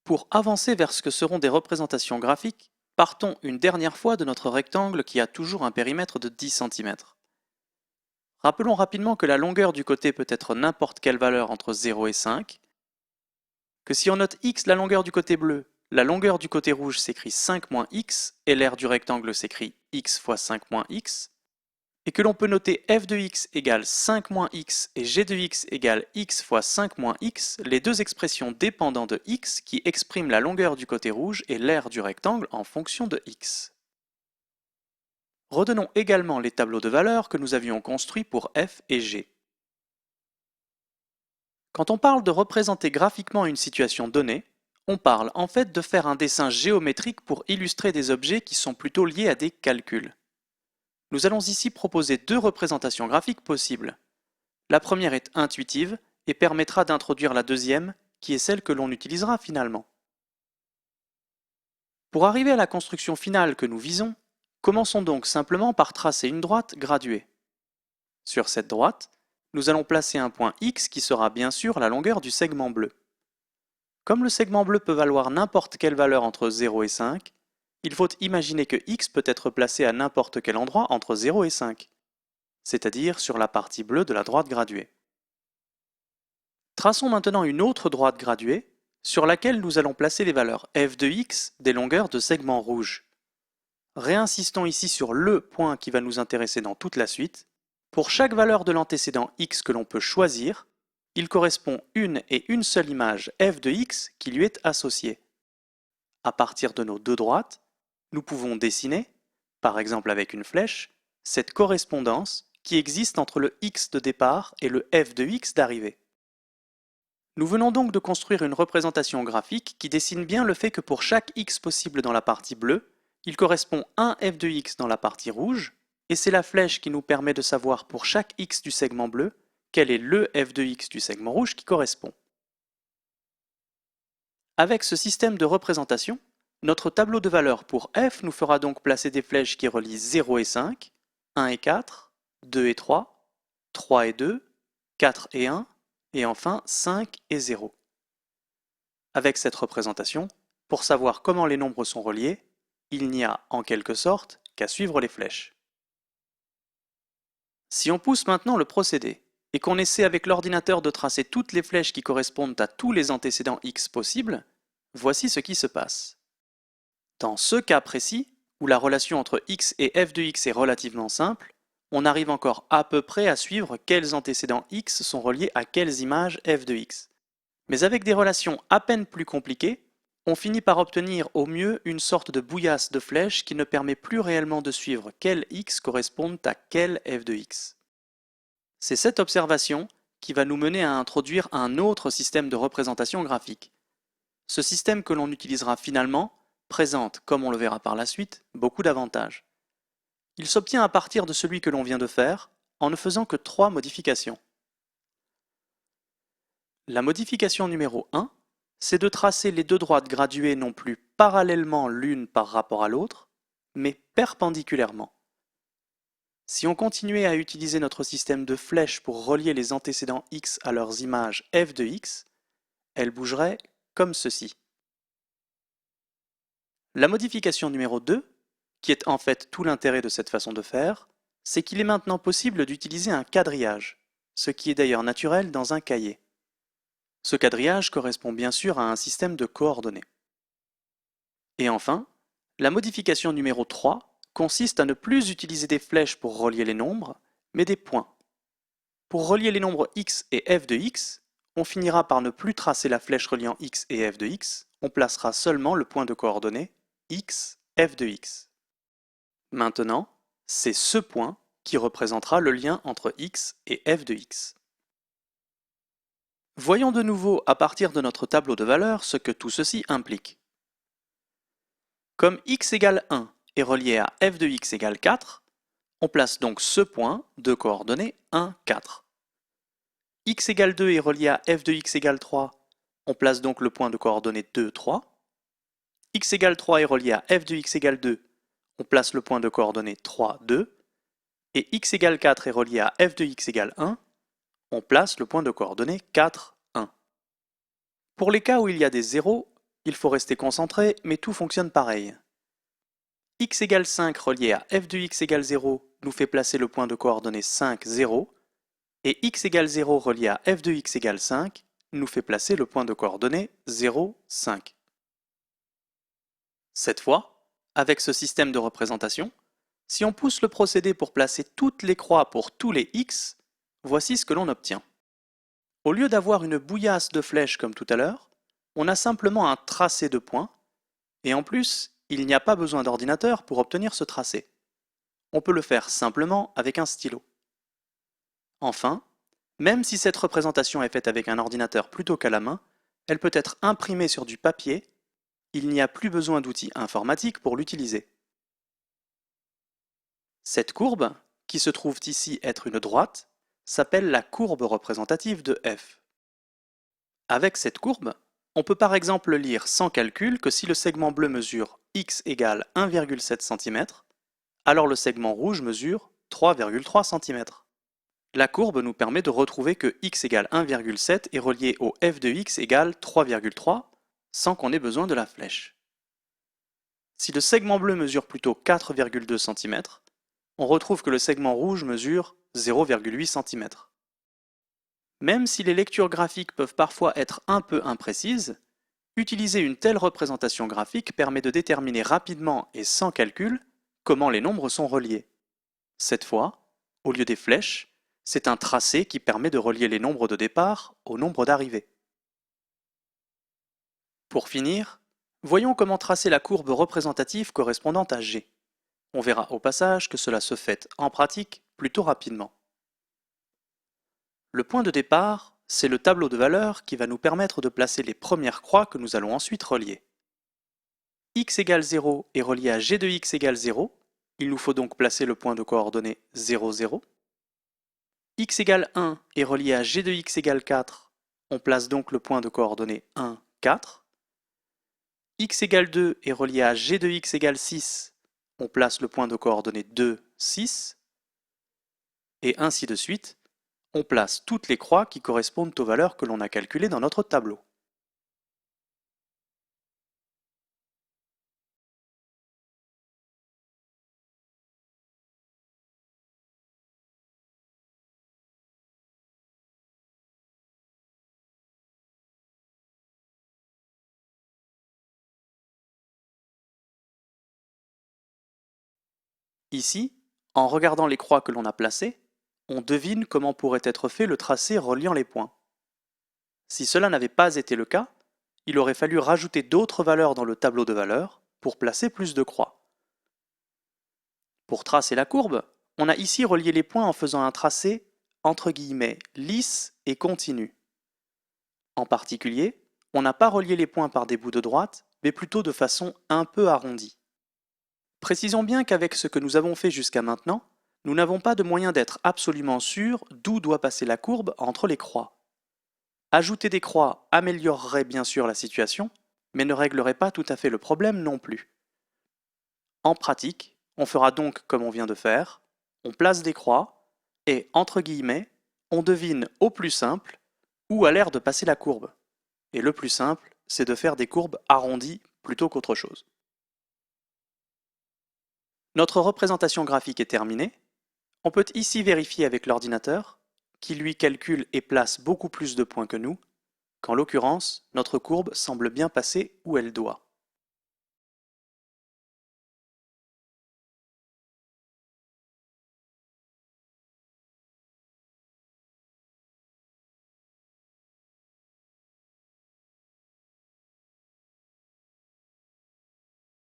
Pour avancer vers ce que seront des représentations graphiques, partons une dernière fois de notre rectangle qui a toujours un périmètre de 10 cm. Rappelons rapidement que la longueur du côté peut être n'importe quelle valeur entre 0 et 5, que si on note x la longueur du côté bleu, la longueur du côté rouge s'écrit 5 moins x et l'aire du rectangle s'écrit x fois 5 moins x, et que l'on peut noter f de x égale 5 moins x et g de x égale x fois 5 moins x, les deux expressions dépendant de x qui expriment la longueur du côté rouge et l'aire du rectangle en fonction de x. Redonnons également les tableaux de valeurs que nous avions construits pour f et g. Quand on parle de représenter graphiquement une situation donnée, on parle en fait de faire un dessin géométrique pour illustrer des objets qui sont plutôt liés à des calculs. Nous allons ici proposer deux représentations graphiques possibles. La première est intuitive et permettra d'introduire la deuxième, qui est celle que l'on utilisera finalement. Pour arriver à la construction finale que nous visons, commençons donc simplement par tracer une droite graduée. Sur cette droite, nous allons placer un point X qui sera bien sûr la longueur du segment bleu. Comme le segment bleu peut valoir n'importe quelle valeur entre 0 et 5, il faut imaginer que X peut être placé à n'importe quel endroit entre 0 et 5, c'est-à-dire sur la partie bleue de la droite graduée. Traçons maintenant une autre droite graduée, sur laquelle nous allons placer les valeurs f de x des longueurs de segments rouges. Réinsistons ici sur le point qui va nous intéresser dans toute la suite. Pour chaque valeur de l'antécédent x que l'on peut choisir, il correspond une et une seule image f de x qui lui est associée. À partir de nos deux droites, nous pouvons dessiner, par exemple avec une flèche, cette correspondance qui existe entre le x de départ et le f de x d'arrivée. Nous venons donc de construire une représentation graphique qui dessine bien le fait que pour chaque x possible dans la partie bleue, il correspond un f de x dans la partie rouge, et c'est la flèche qui nous permet de savoir pour chaque x du segment bleu quel est le f de x du segment rouge qui correspond. Avec ce système de représentation, notre tableau de valeurs pour f nous fera donc placer des flèches qui relient 0 et 5, 1 et 4, 2 et 3, 3 et 2, 4 et 1, et enfin 5 et 0. Avec cette représentation, pour savoir comment les nombres sont reliés, il n'y a en quelque sorte qu'à suivre les flèches. Si on pousse maintenant le procédé, et qu'on essaie avec l'ordinateur de tracer toutes les flèches qui correspondent à tous les antécédents x possibles, voici ce qui se passe. Dans ce cas précis, où la relation entre x et f de x est relativement simple, on arrive encore à peu près à suivre quels antécédents x sont reliés à quelles images f de x. Mais avec des relations à peine plus compliquées, on finit par obtenir au mieux une sorte de bouillasse de flèches qui ne permet plus réellement de suivre quels x correspondent à quel f de x. C'est cette observation qui va nous mener à introduire un autre système de représentation graphique. Ce système que l'on utilisera finalement présente, comme on le verra par la suite, beaucoup d'avantages. Il s'obtient à partir de celui que l'on vient de faire, en ne faisant que 3 modifications. La modification numéro 1, c'est de tracer les deux droites graduées non plus parallèlement l'une par rapport à l'autre, mais perpendiculairement. Si on continuait à utiliser notre système de flèches pour relier les antécédents x à leurs images f de x, elles bougeraient comme ceci. La modification numéro 2, qui est en fait tout l'intérêt de cette façon de faire, c'est qu'il est maintenant possible d'utiliser un quadrillage, ce qui est d'ailleurs naturel dans un cahier. Ce quadrillage correspond bien sûr à un système de coordonnées. Et enfin, la modification numéro 3 consiste à ne plus utiliser des flèches pour relier les nombres, mais des points. Pour relier les nombres x et f de x, on finira par ne plus tracer la flèche reliant x et f de x, on placera seulement le point de coordonnées x, f de x. Maintenant, c'est ce point qui représentera le lien entre x et f de x. Voyons de nouveau à partir de notre tableau de valeurs ce que tout ceci implique. Comme x égale 1 est relié à f de x égale 4, on place donc ce point de coordonnées 1, 4. X égale 2 est relié à f de x égale 3, on place donc le point de coordonnées 2, 3. X égale 3 est relié à f de x égale 2, on place le point de coordonnées 3, 2. Et x égale 4 est relié à f de x égale 1, on place le point de coordonnées 4, 1. Pour les cas où il y a des zéros, il faut rester concentré, mais tout fonctionne pareil. X égale 5 relié à f de x égale 0 nous fait placer le point de coordonnées 5, 0, et x égale 0 relié à f de x égale 5 nous fait placer le point de coordonnées 0, 5. Cette fois, avec ce système de représentation, si on pousse le procédé pour placer toutes les croix pour tous les x, voici ce que l'on obtient. Au lieu d'avoir une bouillasse de flèches comme tout à l'heure, on a simplement un tracé de points, et en plus, il n'y a pas besoin d'ordinateur pour obtenir ce tracé. On peut le faire simplement avec un stylo. Enfin, même si cette représentation est faite avec un ordinateur plutôt qu'à la main, elle peut être imprimée sur du papier. Il n'y a plus besoin d'outils informatiques pour l'utiliser. Cette courbe, qui se trouve ici être une droite, s'appelle la courbe représentative de f. Avec cette courbe, on peut par exemple lire sans calcul que si le segment bleu mesure x égale 1,7 cm, alors le segment rouge mesure 3,3 cm. La courbe nous permet de retrouver que x égale 1,7 est relié au f de x égale 3,3 sans qu'on ait besoin de la flèche. Si le segment bleu mesure plutôt 4,2 cm, on retrouve que le segment rouge mesure 0,8 cm. Même si les lectures graphiques peuvent parfois être un peu imprécises, utiliser une telle représentation graphique permet de déterminer rapidement et sans calcul comment les nombres sont reliés. Cette fois, au lieu des flèches, c'est un tracé qui permet de relier les nombres de départ au nombre d'arrivée. Pour finir, voyons comment tracer la courbe représentative correspondant à G. On verra au passage que cela se fait en pratique plutôt rapidement. Le point de départ, c'est le tableau de valeurs qui va nous permettre de placer les premières croix que nous allons ensuite relier. X égale 0 est relié à G de x égale 0, il nous faut donc placer le point de coordonnées 0, 0. X égale 1 est relié à G de x égale 4, on place donc le point de coordonnées 1, 4. X égale 2 est relié à G de x égale 6, on place le point de coordonnées 2, 6. Et ainsi de suite, on place toutes les croix qui correspondent aux valeurs que l'on a calculées dans notre tableau. Ici, en regardant les croix que l'on a placées, on devine comment pourrait être fait le tracé reliant les points. Si cela n'avait pas été le cas, il aurait fallu rajouter d'autres valeurs dans le tableau de valeurs pour placer plus de croix. Pour tracer la courbe, on a ici relié les points en faisant un tracé entre guillemets lisse et continu. En particulier, on n'a pas relié les points par des bouts de droite, mais plutôt de façon un peu arrondie. Précisons bien qu'avec ce que nous avons fait jusqu'à maintenant, nous n'avons pas de moyen d'être absolument sûrs d'où doit passer la courbe entre les croix. Ajouter des croix améliorerait bien sûr la situation, mais ne réglerait pas tout à fait le problème non plus. En pratique, on fera donc comme on vient de faire, on place des croix, et, entre guillemets, on devine au plus simple où a l'air de passer la courbe. Et le plus simple, c'est de faire des courbes arrondies plutôt qu'autre chose. Notre représentation graphique est terminée. On peut ici vérifier avec l'ordinateur, qui lui calcule et place beaucoup plus de points que nous, qu'en l'occurrence, notre courbe semble bien passer où elle doit.